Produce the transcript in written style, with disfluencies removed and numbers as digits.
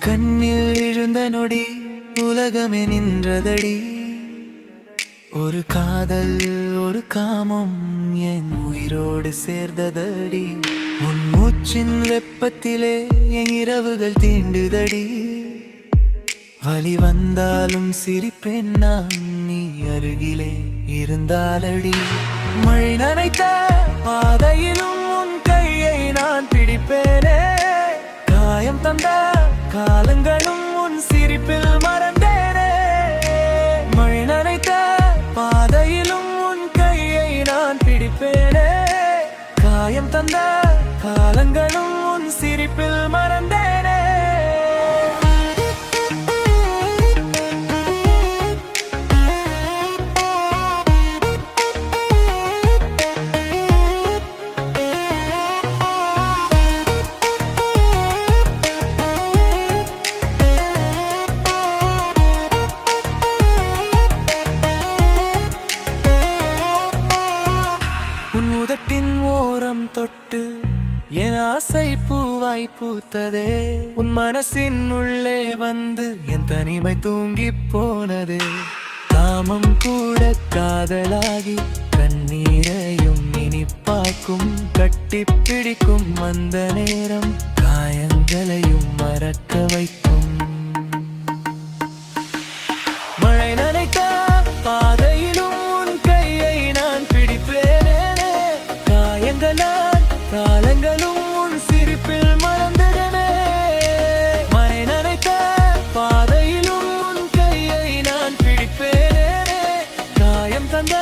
கண்ணில் விழுந்த நொடி உலகமே நின்றதடி. ஒரு காதல் ஒரு காமம் என் உயிரோடு சேர்ந்ததடி. உன் மூச்சின் வெப்பத்திலே என் இரவுகள் தீண்டுதடி. வலி வந்தாலும் சிரிப்பேன் நான் நீ அருகிலே இருந்தாலடி. மழை நனைத்த பாதையிலும் உன் கையை நான் பிடிப்பேனே. காயம் தந்த காலங்களும் உன் சிரிப்பில் மறந்தேனே. மழை நனைத்த பாதையிலும் உன் கையை நான் பிடிப்பேனே. காயம் தந்த காலங்களும் உன் சிரிப்பில் மறந்தேனே. உன் உதட்டின் ஓரம் தொட்டு என் ஆசை பூவாய் பூத்ததே. உன் மனசின் உள்ளே வந்து என் தனிமை தூங்கி போனதே. காமம் கூட காதலாகி கண்ணீரையும் இனிப்பாக்கும். கட்டி பிடிக்கும் அந்த நேரம் காயங்களையும் மறக்க வைக்கும். மழை நனைத்த பாதையிலும் உன் கையை நான் பிடிப்பேனே. காலங்களும் உன் சிரிப்பில் மறந்ததனே. மழை நனைத்த பாதையிலும் உன் கையை நான் பிடிப்பேனே. காயம் தந்த